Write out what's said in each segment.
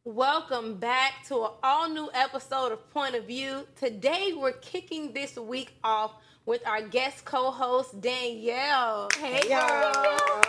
Welcome back to an all new episode of Point of View. Today we're kicking this week off with our guest co-host Danielle. Hey girl.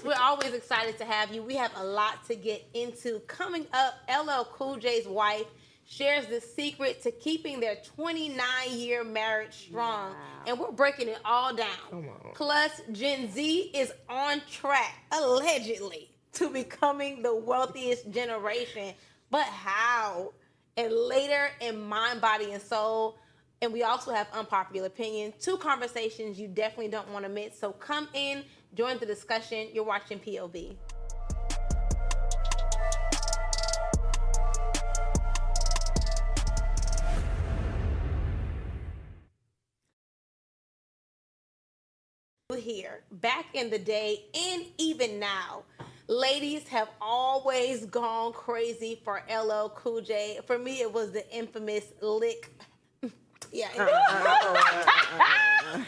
We're always excited to have you. We have a lot to get into. Coming up, LL Cool J's wife shares the secret to keeping their 29-year marriage strong. Wow. And we're breaking it all down. Come on. Plus, Gen Z is on track, allegedly, to becoming the wealthiest generation. But how? And later in Mind, Body, and Soul. And we also have unpopular opinion. Two conversations you definitely don't want to miss. So come in, join the discussion. You're watching POV. Here, back in the day, and even now, ladies have always gone crazy for LL Cool J. For me, it was the infamous lick. Yeah.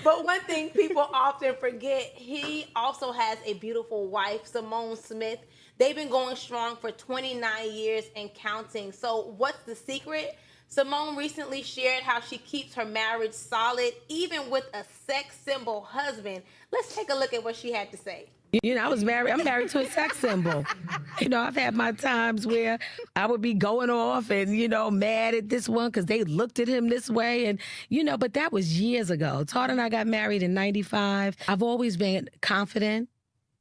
But one thing people often forget, he also has a beautiful wife, Simone Smith. They've been going strong for 29 years and counting. So what's the secret? Simone recently shared how she keeps her marriage solid, even with a sex symbol husband. Let's take a look at what she had to say. I'm married to a sex symbol. I've had my times where I would be going off and, mad at this one because they looked at him this way. And, but that was years ago. Todd and I got married in 95. I've always been confident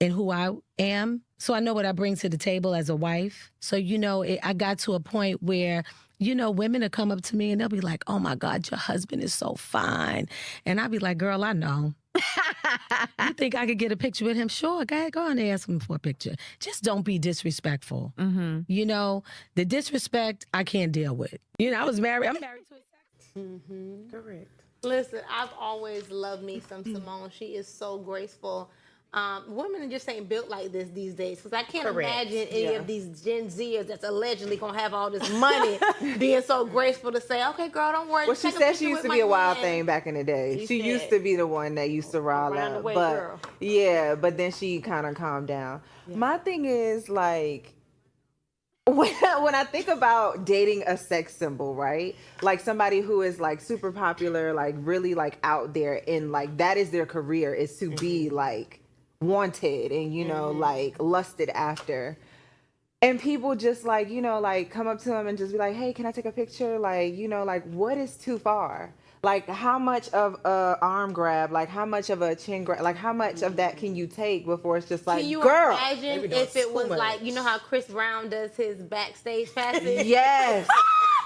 in who I am. So I know what I bring to the table as a wife. So, I got to a point where women will come up to me and they'll be like, oh my God, your husband is so fine. And I'll be like, girl, I know. You think I could get a picture with him? Sure, go ahead, go on and ask him for a picture. Just don't be disrespectful. Mm-hmm. The disrespect I can't deal with. I'm married to a sex. Mm-hmm. Correct. Listen, I've always loved me some Simone. She is so graceful. Women just ain't built like this these days, because I can't imagine any of these Gen Zers that's allegedly gonna have all this money being so graceful to say, okay, girl, don't worry. Well, she said she used to be a wild thing back in the day. She used to be the one that used to rile up. But yeah, but then she kind of calmed down. Yeah. My thing is, like, when I think about dating a sex symbol, right? Like somebody who is like super popular, like really like out there, and like that is their career, is to be like wanted and like lusted after, and people just like like come up to them and just be like, hey, can I take a picture? Like like what is too far? Like how much of a arm grab, like how much of a chin grab, like how much of that can you take before it's just like, can you girl, imagine if it was like how Chris Brown does his backstage passes? Yes.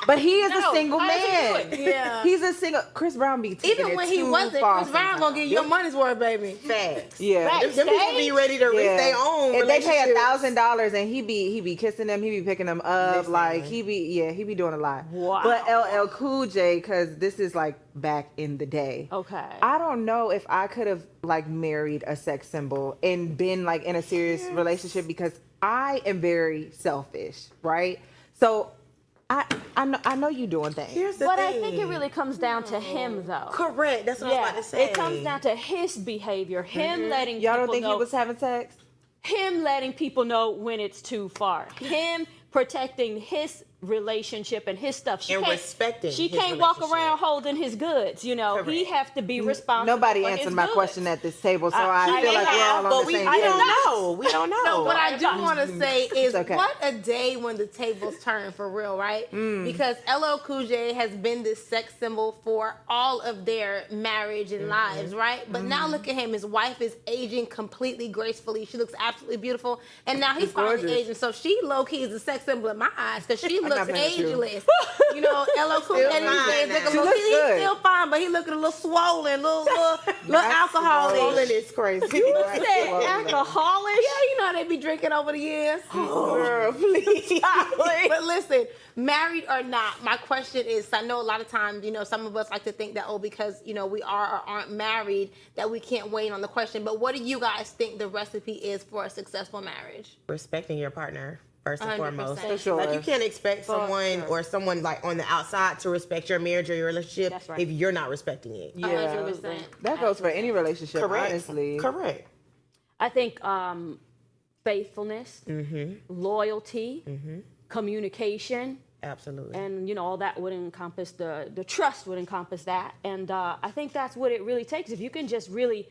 But he is a single man. Yeah. He's a single. Chris Brown be taking even when it he too wasn't, far Chris Brown gonna get your money's worth, baby. Facts. Yeah. Them people be ready to risk their own. If they pay $1,000 and he be kissing them, he be picking them up. Listen, like he be doing a lot. Wow. But LL Cool J, because this is like back in the day. Okay. I don't know if I could have like married a sex symbol and been like in a serious relationship, because I am very selfish, right? So I know you doing things. Here's the But thing. I think it really comes down to him, though. Correct. That's what I was about to say. It comes down to his behavior, him letting Y'all people don't think know, he was having sex? him letting people know when it's too far, him protecting his relationship and his stuff. And respecting She his can't walk relationship. around holding his goods. He has to be responsible. Nobody for answered his my goods. question at this table, so I feel like we're all on the same we page. don't know. We don't know. No, what I do want to say is, okay. what a day when the tables turn, for real, right? Because LL Cool J has been this sex symbol for all of their marriage and lives, right? But now look at him. His wife is aging completely gracefully. She looks absolutely beautiful. And now he's finally gorgeous. aging. So she low-key is a sex symbol in my eyes, because she looks not playing with you. ageless. LL Cool J, Still fine now. he's still fine, but he looking a little swollen, little alcoholic. Swollen is crazy. Alcoholic? Yeah, they be drinking over the years. Girl, please. But listen, married or not, my question is, I know a lot of times, some of us like to think that, because, we are or aren't married, that we can't wait on the question. But what do you guys think the recipe is for a successful marriage? Respecting your partner. First and 100%. foremost. For sure. Like, you can't expect someone or someone like on the outside to respect your marriage or your relationship right. if you're not respecting it. Yeah. 100%. That goes for any relationship, Correct. honestly. Correct. I think faithfulness, loyalty, communication. Absolutely. And, you know, all that would encompass the trust would encompass that. And I think that's what it really takes. If you can just really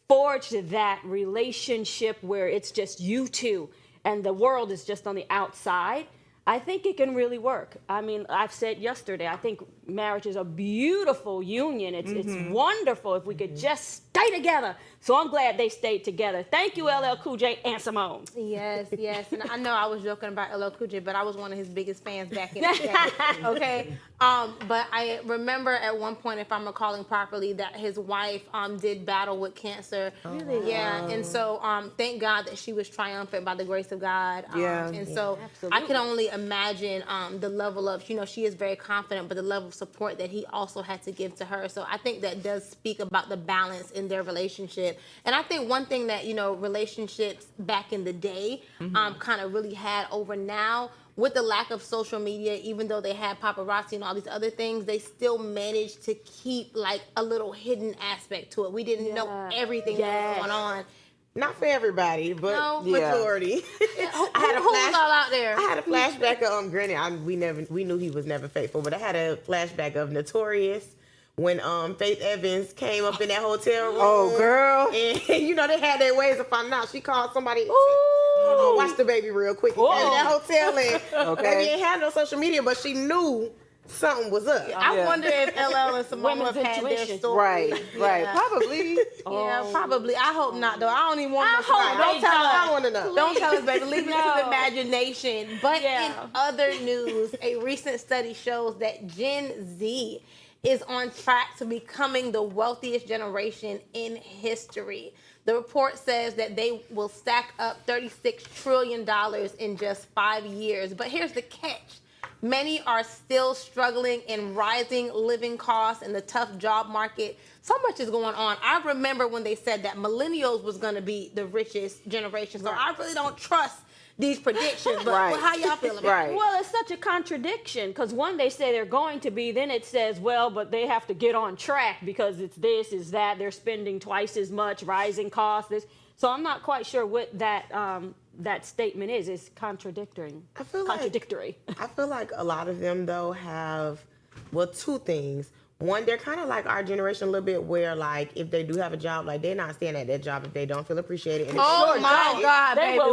forge that relationship where it's just you two and the world is just on the outside, I think it can really work. I mean, I've said yesterday, I think marriage is a beautiful union. It's wonderful if we could just stay together. So I'm glad they stayed together. Thank you, LL Cool J and Simone. Yes, yes. And I know I was joking about LL Cool J, but I was one of his biggest fans back in the day. Okay? But I remember at one point, if I'm recalling properly, that his wife did battle with cancer. Really? Yeah. And so thank God that she was triumphant by the grace of God. And so I can only imagine the level of, you know, she is very confident, but the level of support that he also had to give to her. So I think that does speak about the balance in their relationship. And I think one thing that, you know, relationships back in the day kind of really had over now, with the lack of social media, even though they had paparazzi and all these other things, they still managed to keep like a little hidden aspect to it. We didn't know everything that was going on. Not for everybody, but majority. I had who's all out there? I had a flashback of granted, we knew he was never faithful, but I had a flashback of Notorious when Faith Evans came up in that hotel room. Oh, girl. And you know they had their ways of finding out. She called somebody. Hold on, watch the baby real quick. He came to that hotel and baby ain't had no social media, but she knew something was up. I wonder if LL and Simone have had their story. Right. Probably. Yeah, probably. I hope not, though. I don't even want to hope know. Don't tell us. I want to know. Don't tell us, baby. Leave it to the imagination. But in other news, a recent study shows that Gen Z is on track to becoming the wealthiest generation in history. The report says that they will stack up $36 trillion in just 5 years. But here's the catch. Many are still struggling in rising living costs and the tough job market. So much is going on. I remember when they said that millennials was going to be the richest generation. So I really don't trust these predictions. But well, how y'all feel about it? Well, it's such a contradiction because one, they say they're going to be, then it says, well, but they have to get on track because it's this, is that, they're spending twice as much, rising costs. So I'm not quite sure what that statement is. It's contradictory. I feel like a lot of them though have, well, two things. One, they're kind of like our generation a little bit where like if they do have a job, like they're not staying at that job if they don't feel appreciated. And oh my God, baby.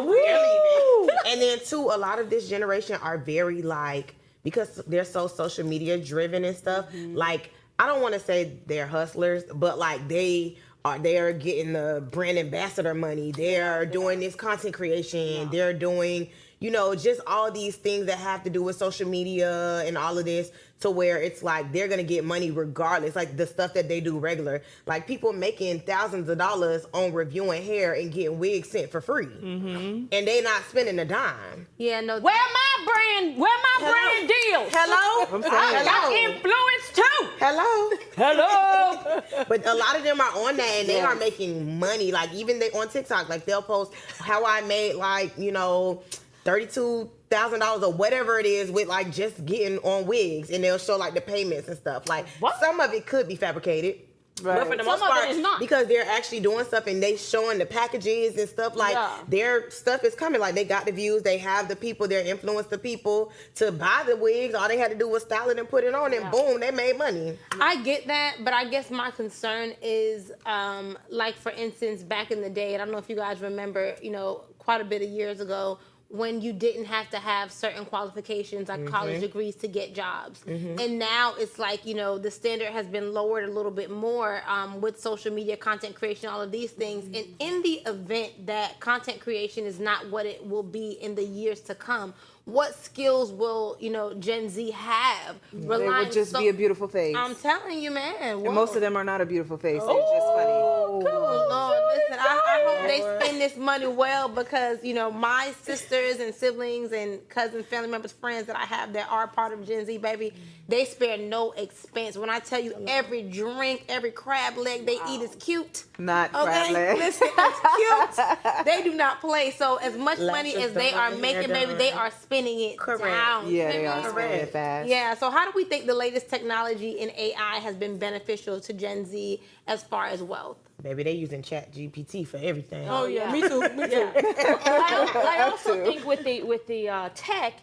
And then two, a lot of this generation are very like, because they're so social media driven and stuff, like I don't want to say they're hustlers, but like they are getting the brand ambassador money. They're doing this content creation. They're doing, you know, just all these things that have to do with social media and all of this, to where it's like they're gonna get money regardless, like the stuff that they do regular. Like people making thousands of dollars on reviewing hair and getting wigs sent for free, and they not spending a dime. Yeah, no. Where my brand deals? Hello, I got influence too. Hello. But a lot of them are on that and they are making money. Like even they on TikTok, like they'll post how I made like, you know, $32,000 or whatever it is with like just getting on wigs, and they'll show like the payments and stuff. Like some of it could be fabricated. Right. But for the most part, it is not, because they're actually doing stuff and they showing the packages and stuff. Like their stuff is coming. Like they got the views, they have the people, they're influenced the people to buy the wigs. All they had to do was style it and put it on, and boom, they made money. I get that, but I guess my concern is, like for instance, back in the day, and I don't know if you guys remember, you know, quite a bit of years ago, when you didn't have to have certain qualifications like college degrees to get jobs. And now it's like, you know, the standard has been lowered a little bit more with social media, content creation, all of these things. And in the event that content creation is not what it will be in the years to come, what skills will, you know, Gen Z have? They would just be a beautiful face. I'm telling you, man. And most of them are not a beautiful face. They're just funny. Good Lord, listen, I hope they spend this money well, because, you know, my sisters and siblings and cousins, family members, friends that I have that are part of Gen Z, baby, they spare no expense. When I tell you every drink, every crab leg they eat is cute. Not crab leg. Listen, it's cute. They do not play. So as much money as they are making, baby, they are spending it down. Yeah, they are spending it fast. Yeah, so how do we think the latest technology in AI has been beneficial to Gen Z as far as wealth? Maybe they using ChatGPT for everything. Oh yeah, me too. I also think with the tech,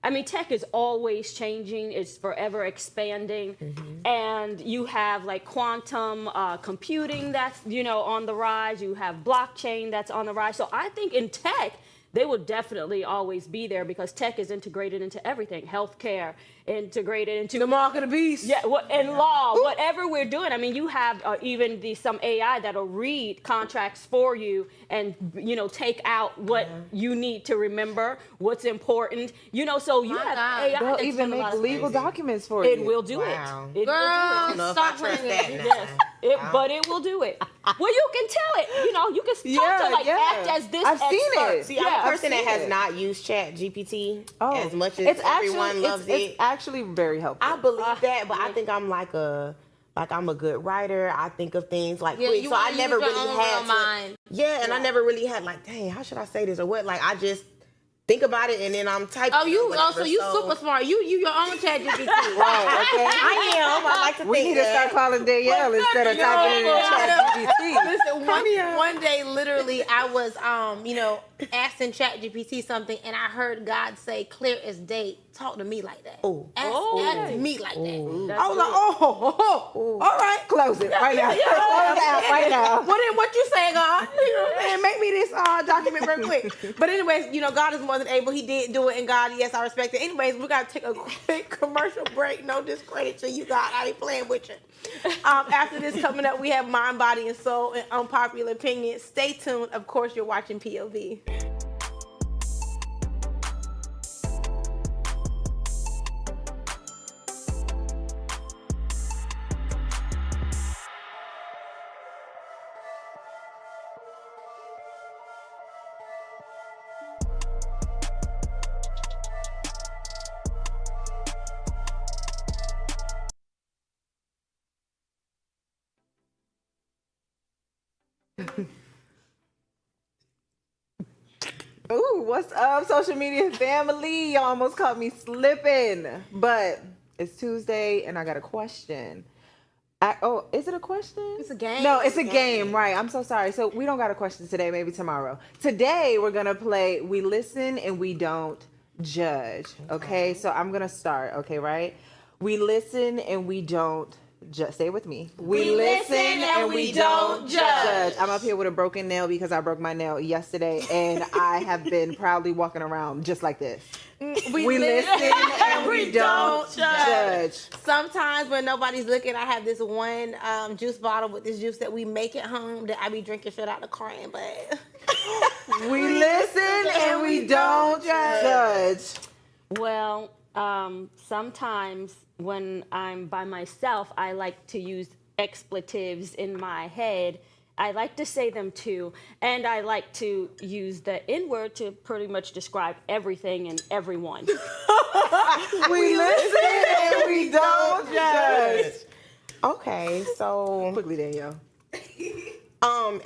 I mean, tech is always changing. It's forever expanding. And you have like quantum computing that's, on the rise. You have blockchain that's on the rise. So I think in tech, they will definitely always be there because tech is integrated into everything. Healthcare, integrated into The mark of the beast. yeah, and law, whatever we're doing. I mean, you have even some AI that'll read contracts for you and take out what you need to remember, what's important. So you have God. AI They'll that's even doing a lot make of legal things. documents for you. It will do Wow. it. It Girl, will do it. know if stop I trust playing that it. now. Yes, but it will do it. Well, you can tell it. You can talk to like act as this I've seen expert. it. See, I'm Yeah. a person that seen has it. not used Chat GPT Oh, as much as it's everyone actually, loves it's it. actually very helpful. I believe that, but I think I'm I'm a good writer. I think of things like quick, you so I wanna never use your really own had real to. mind. Yeah, and I never really had like, dang, how should I say this or what? Like I just think about it and then I'm typing. Oh, or whatever, so you super smart. You your own chat GPT. Right, okay. I am. I like to We think need to that. start calling Danielle instead of typing it in ChatGPT. Listen, one day, literally, I was, asking ChatGPT something, and I heard God say, "Clear as day, talk to me like that. Ooh. Ask me like that." That's I was like, all right. Close it right now. Close the app right now. Well, then what you saying, God? And make me this document very quick. But anyways, God is more than able. He did do it, and God, yes, I respect it. Anyways, we got to take a quick commercial break. No discredit to you, God. I ain't playing with you. After this coming up, we have Mind, Body, and Soul and Unpopular Opinion. Stay tuned. Of course, you're watching POV. Ooh, what's up, social media family? Y'all almost caught me slipping. But it's Tuesday and I got a question. Is it a question? It's a game. No, it's a game, right. I'm so sorry. So we don't got a question today, maybe tomorrow. Today we're gonna play We Listen and We Don't Judge. Okay, so I'm gonna start, okay, right? We listen and we don't judge. Stay with me. We listen and we don't judge. I'm up here with a broken nail because I broke my nail yesterday and I have been proudly walking around just like this. We listen and we don't judge. Sometimes when nobody's looking, I have this one juice bottle with this juice that we make at home that I be drinking straight out the can, but We listen and we don't judge. Well, sometimes when I'm by myself, I like to use expletives in my head. I like to say them too, and I like to use the N-word to pretty much describe everything and everyone. We listen and we don't judge. Okay, so Quickly, Danielle.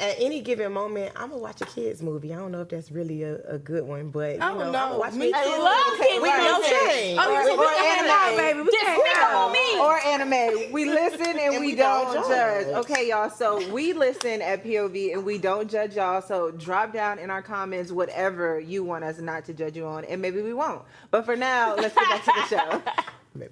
at any given moment, I'm gonna watch a kids movie. I don't know if that's really a good one, but I'm gonna watch me. I love kids With no movies. shame. oh, so we Or can hang out, anime. baby. We can hang Just out. on me. Or anime. We listen and we don't judge. judge. Okay, y'all. So we listen at POV and we don't judge y'all. So drop down in our comments whatever you want us not to judge you on, and maybe we won't. But for now, let's get back to the show.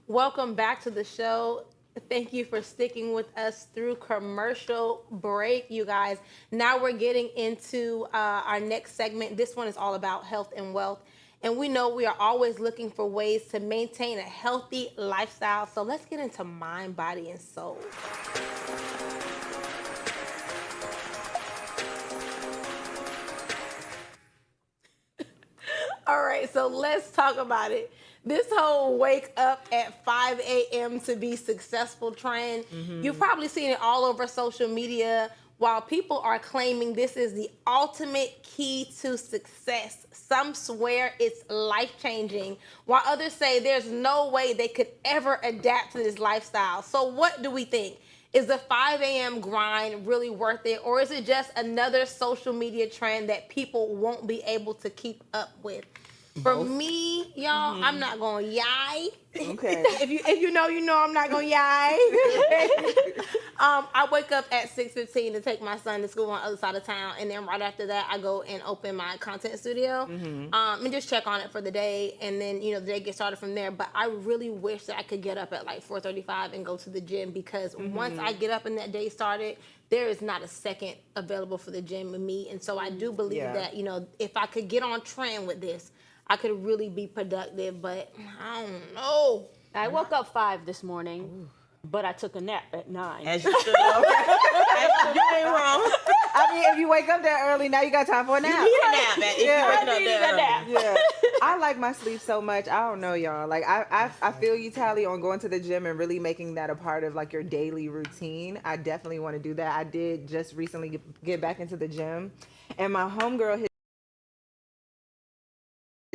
Welcome back to the show. Thank you for sticking with us through commercial break, you guys. Now we're getting into our next segment. This one is all about health and wealth. And we know we are always looking for ways to maintain a healthy lifestyle. So let's get into mind, body, and soul. All right, so let's talk about it. This whole wake up at 5 a.m. to be successful trend, you've probably seen it all over social media. While people are claiming this is the ultimate key to success, some swear it's life-changing, while others say there's no way they could ever adapt to this lifestyle. So what do we think? Is the 5 a.m. grind really worth it, or is it just another social media trend that people won't be able to keep up with? For me, y'all, I'm not going yai. Okay. If you know, you know I'm not going yai. I wake up at 6:15 to take my son to school on the other side of town, and then right after that, I go and open my content studio and just check on it for the day, and then the day gets started from there. But I really wish that I could get up at like 4:35 and go to the gym, because once I get up and that day started, there is not a second available for the gym with me. And so I do believe that if I could get on trend with this, I could really be productive, but I don't know. I woke up 5 this morning, but I took a nap at 9. As you should. You ain't wrong. I mean, if you wake up that early, now you got time for a nap. You need a nap. If you waking up that early. Yeah, I like my sleep so much. I don't know, y'all. Like, I feel you, Tally, on going to the gym and really making that a part of like your daily routine. I definitely want to do that. I did just recently get back into the gym, and my homegirl hit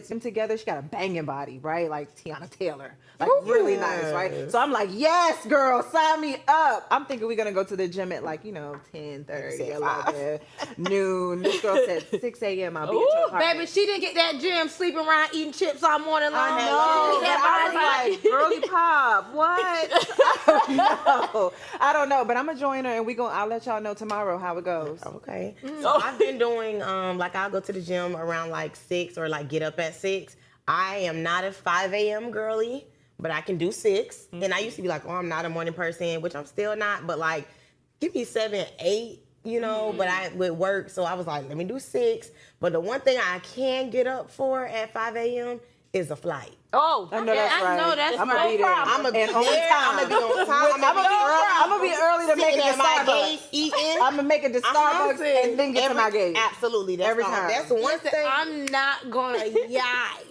them together. She got a banging body, right? Like Tiana Taylor, like really nice, right? So I'm like, yes, girl, sign me up. I'm thinking we're gonna go to the gym at like 10:30, 11, noon. This girl said 6 a.m. I'll be at your apartment. Baby, she didn't get that gym sleeping around eating chips all morning long. I know. I was like, girly pop, what? I don't know, but I'm gonna join her, and I'll let y'all know tomorrow how it goes. Okay. So I've been doing like I'll go to the gym around like 6 or like get up at 6. I am not a 5 a.m. girly, but I can do 6. And I used to be like, oh, I'm not a morning person, which I'm still not, but like give me 7, 8, but I would work. So I was like, let me do 6. But the one thing I can get up for at 5 a.m. is a flight. Oh, I know that's right. I know that's I'm gonna be there. I'm gonna be And on there. time. I'm gonna be on time. I'm gonna be early to make it to at my Starbucks. gate eating. I'm gonna make it to Starbucks and then get to my gate. Absolutely. That's Every all. time. That's the one Listen, thing. I'm not gonna yai.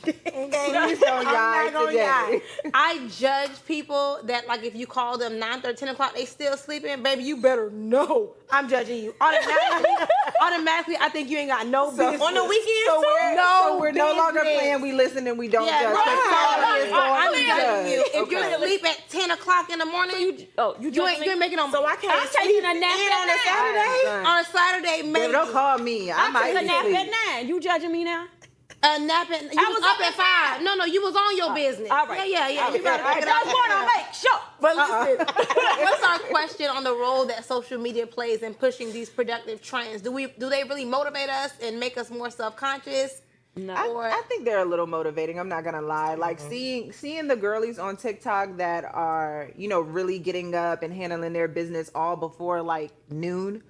Okay? Please don't I'm yai not gonna today. yai. I judge people that, like, if you call them 9 or 10 o'clock, they still sleeping. Baby, you better know I'm judging you. Automatically, I think you ain't got no business. on the weekends, So we're no longer playing. We listen and we don't judge. I'm We telling judge. you, if Okay. you asleep at 10 o'clock in the morning, you ain't making no So I can't taking a nap in at on a Saturday. Done. on a Saturday, Baby, maybe. don't call me. I might took a be nap asleep. at 9. You judging me now? Napping. You was up at 5. No, you was on your business. all right. Yeah. You gotta I pick it just up. want to make sure. But listen, what's our question on the role that social media plays in pushing these productive trends? Do they really motivate us and make us more self-conscious? No. I think they're a little motivating. I'm not gonna lie. Like seeing the girlies on TikTok that are really getting up and handling their business all before like noon.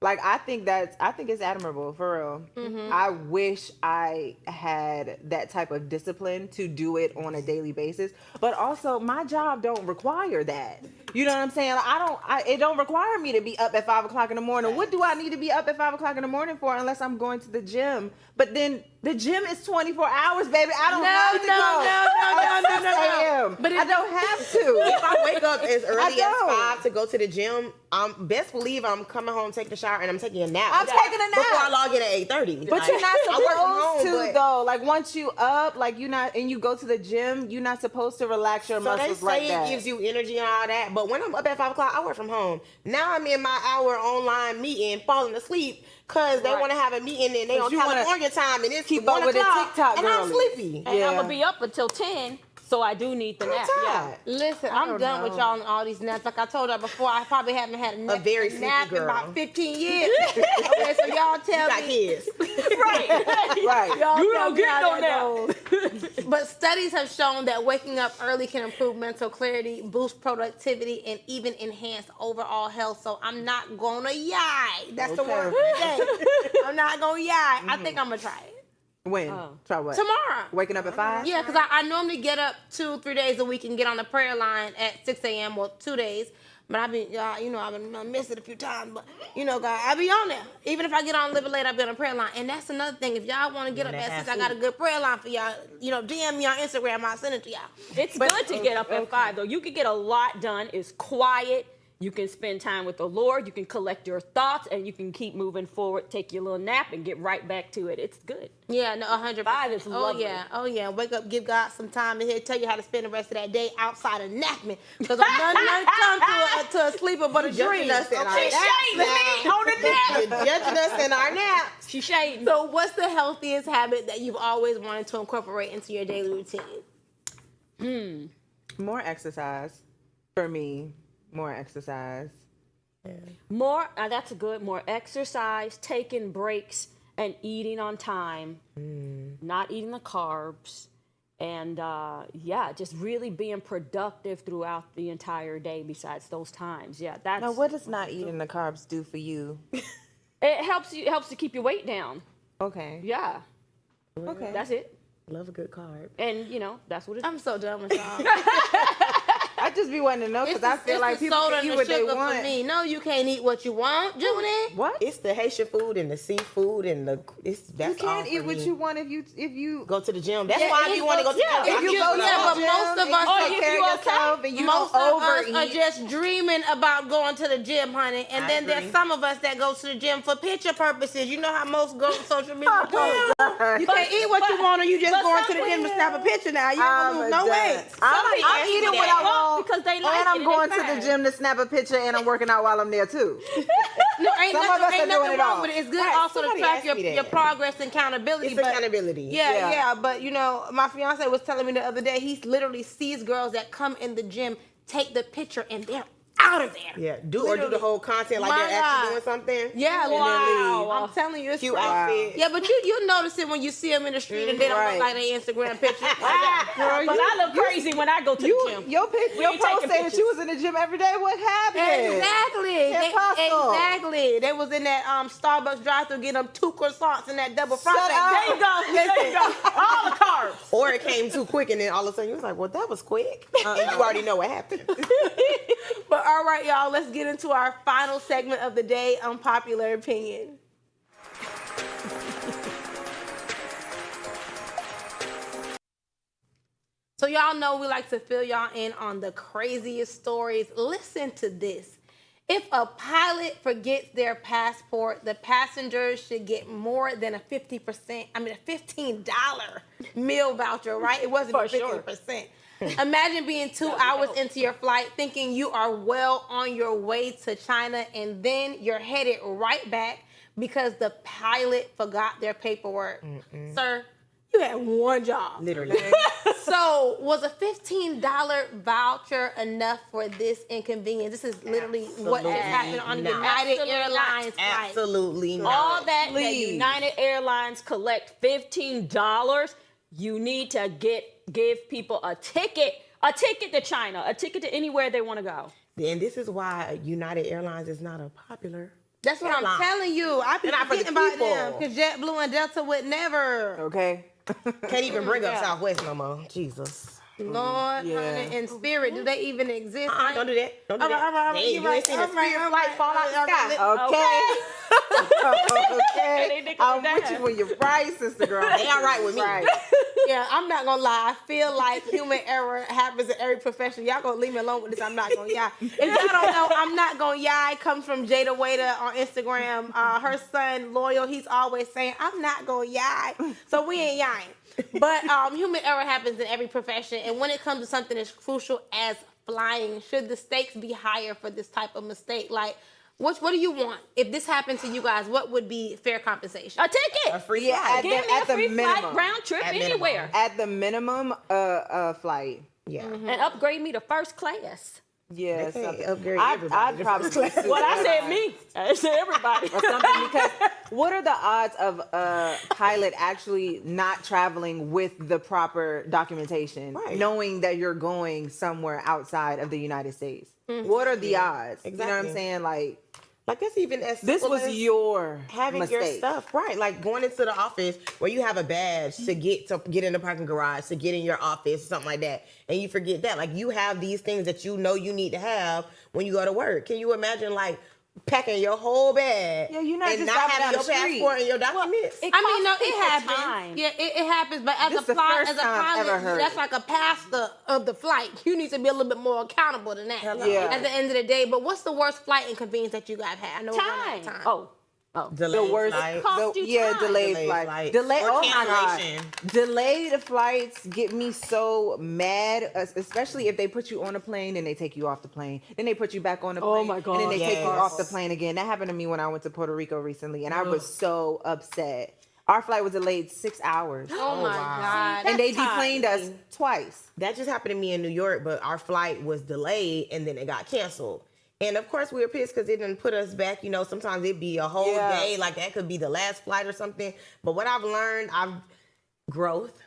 Like I think it's admirable for real. I wish I had that type of discipline to do it on a daily basis. But also my job don't require that. You know what I'm saying? Like, it don't require me to be up at 5 o'clock in the morning. What do I need to be up at 5 o'clock in the morning for unless I'm going to the gym? But then the gym is 24 hours, baby. I don't have to go. No. But I don't have to. If I wake up as early as don't. 5 to go to the gym, best believe I'm coming home, taking a shower, and I'm taking a nap. I'm taking a nap. before I log in at 8:30. But you're not I work from home, supposed to but- though. Like once you up, like and you go to the gym, you're not supposed to relax your So they muscles say like it that. gives you energy and all that, but when I'm up at 5 o'clock, I work from home. Now I'm in my hour online meeting, falling asleep because they want to have a meeting and they on you wanna California time and it's keep 1 up with the o'clock, TikTok and I'm girlies. sleepy. And Yeah. I'm going to be up until 10, so I do need the nap. Yeah. Tired. Listen, I'm done with y'all and all these naps. Like I told y'all before, I probably haven't had a very nap sleepy in girl. about 15 years. Okay, so y'all tell Got me. kids. Right. Y'all You tell don't me get how no that goes. But studies have shown that waking up early can improve mental clarity, boost productivity, and even enhance overall health. So I'm not gonna yai. That's the Okay. word for the day. I'm not gonna yai. I think I'm gonna try it When? Try what? tomorrow. Waking up at 5? Yeah, because I normally get up 2-3 days a week and get on the prayer line at 6 a.m. or 2 days. But I've been, I missed it a few times. But, God, I be on there. Even if I get on a little bit late, I be on the prayer line. And that's another thing. If y'all want to get up at 6, I got a good prayer line for y'all. DM me on Instagram. I'll send it to y'all. It's good to get up at 5, though. You can get a lot done. It's quiet. You can spend time with the Lord. You can collect your thoughts, and you can keep moving forward. Take your little nap and get right back to it. It's good. Yeah, no, 100%. 5 is Oh lovely. yeah, oh yeah. Wake up, give God some time, and He'll tell you how to spend the rest of that day outside of napping. Because none come to a sleeper but a dream. Judging us in our She's naps shading me now. on the nap. You're judging us in our naps. She's shading. So, what's the healthiest habit that you've always wanted to incorporate into your daily routine? More exercise for me. More exercise. More, that's a good, more exercise, taking breaks, and eating on time, not eating the carbs, and just really being productive throughout the entire day besides those times. Yeah, that's, Now, what does not eating the carbs do for you? it helps to keep your weight down. Okay. Yeah, Okay. that's it. Love a good carb. And, that's what it is. I'm so done with y'all. I just be wanting to know because I feel like people can eat what they want. For me. No, you can't eat what you want, Judy. What? It's the Haitian food and the seafood and that's You can't all eat for what me. you want if you Go to the gym. That's Yeah, why if you want to go to the yeah, gym. if you you- go to yeah, but the gym most of and us- you if take care you of yourself okay, and you Most don't of us are overeat. just dreaming about going to the gym, honey. And I then agree. there's some of us that go to the gym for picture purposes. You know how most go on social media posts. You can't eat what you want, or you just but going to the gym to snap a picture now. You ain't gonna lose no weight. Somebody I'm asked me eating what that. I want Because they like and it I'm and going it's to the fine. gym to snap a picture and I'm working out while I'm there too. No, ain't Some of us nothing, are ain't doing nothing it wrong all. with it. It's good Right, also to somebody track asked your, me that. your progress and accountability. It's but accountability. Yeah, but my fiance was telling me the other day he literally sees girls that come in the gym, take the picture, and they're out of there. Yeah, do Literally. the whole content like My they're actually God. doing something. Yeah, Wow. I'm telling you, it's Cute crazy. outfit. Yeah, but you notice it when you see them in the street and they don't Right. look like their Instagram picture. Girl, But I look crazy when I go to the gym. Your ain't post taking say that you was in the gym every day. What happened? Exactly. Impossible. Exactly. They was in that Starbucks drive-thru getting them 2 croissants and that double Shut frosting. up. There you go. There you go. All the carbs. Or it came too quick and then all of a sudden you was like, well, that was quick. And you already know what happened. But all right, y'all, let's get into our final segment of the day, unpopular opinion. So y'all know we like to fill y'all in on the craziest stories. Listen to this. If a pilot forgets their passport, the passengers should get more than a $15 meal voucher, right? It wasn't For 15%. Imagine being 2 hours into your flight thinking you are well on your way to China and then you're headed right back because the pilot forgot their paperwork. Sir, you had one job. Literally. So was a $15 voucher enough for this inconvenience? This is literally what just happened on not. United Absolutely not. Airlines flight. Absolutely not. All that Please. United Airlines collect $15, you need to give people a ticket to China, a ticket to anywhere they want to go. And this is why United Airlines is not a popular. That's what I'm airline. telling you. I be They're not for the forgetting about people. them because JetBlue and Delta would never. Okay. Can't even bring up Southwest no more. Jesus. Lord, Yeah. honey, and Spirit, do they even exist? Don't do that. Don't do All right, that. all right, They- you're you ain't right, seen a all right, Spirit all flight right, fall out all the right, sky. all Okay. They Okay. nickel I'm it with down. you when you're right, sister girl. They all right with me. Right. Yeah, I'm not gonna lie. I feel like human error happens in every profession. Y'all gonna leave me alone with this. I'm not gonna yai. If y'all don't know, I'm not gonna yai. Comes from Jada Waiter on Instagram. Her son, Loyal, he's always saying, I'm not gonna yai. So we ain't yaiing. But human error happens in every profession. And when it comes to something as crucial as flying, should the stakes be higher for this type of mistake? Like, what do you want? If this happened to you guys, what would be fair compensation? A ticket. A free Yeah, flight. Give me at a the free flight minimum. round trip At minimum. anywhere. At the minimum, flight. Yeah. And upgrade me to first class. Yeah, They can't something. upgrade I'd everybody to probably first class. sue Well, I said airlines me. I said everybody. or something because what are the odds of a pilot actually not traveling with the proper documentation, Right. knowing that you're going somewhere outside of the United States? What are the odds? You know what I'm Exactly. saying? Like, Like that's even as this simple was as your having mistake. your stuff right, like going into the office where you have a badge to get in the parking garage, to get in your office, something like that, and you forget that. Like you have these things that you know you need to have when you go to work. Can you imagine like packing your whole bag. Yeah, you're not and just not driving having down your the street. passport and your documents. It I mean, no, costs it people happens. time. Yeah, it happens. But as This a the pilot, first as a time I've ever pilot, heard that's it. like a pastor of the flight. You need to be a little bit more accountable than that. Hello. Yeah. At the end of the day, but what's the worst flight inconvenience that you guys had? I know we're running out of Time. Oh. Delayed The worst, flights. Cost you yeah, time. delayed Delayed flights. flights. Delay. Or Oh my god, cancellation. delayed flights get me so mad, especially if they put you on a plane and they take you off the plane, then they put you back on the plane, my and then they God. take you Yes. off the plane again. That happened to me when I went to Puerto Rico recently, and I was so upset. Our flight was delayed 6 hours, Oh my God. and they That's deplaned us twice. That just happened to me in New York, but our flight was delayed and then it got canceled. And of course, we were pissed because it didn't put us back. You know, sometimes it'd be a whole Yeah. day, like that could be the last flight or something. But what I've learned, growth.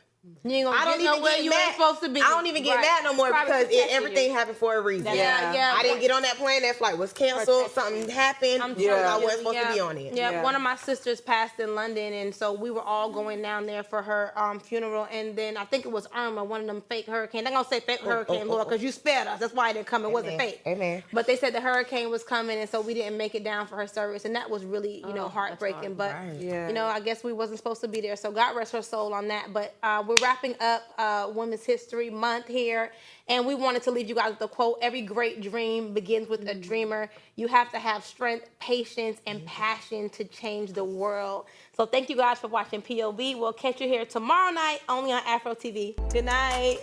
You ain't I gonna don't get even nowhere get you mad. ain't supposed to be. I don't even get Right. mad no more Probably because protected everything you. happened for a reason. Yeah. I didn't get on that plane. That flight was canceled. Something happened. I'm because telling I you, wasn't supposed to be on it. Yeah, Yeah. one of my sisters passed in London, and so we were all going down there for her funeral. And then I think it was Irma, one of them fake hurricanes. I'm gonna say fake hurricane, Lord, because you spared us. That's why it didn't come. It wasn't fake. Amen. But they said the hurricane was coming, and so we didn't make it down for her service, and that was really, heartbreaking. But Right. Yeah. I guess we wasn't supposed to be there. So God rest her soul on that. But we're wrapping up Women's History Month here, and we wanted to leave you guys with a quote: "Every great dream begins with a dreamer. You have to have strength, patience, and passion to change the world." So thank you guys for watching POV. We'll catch you here tomorrow night only on Afro TV. Good night.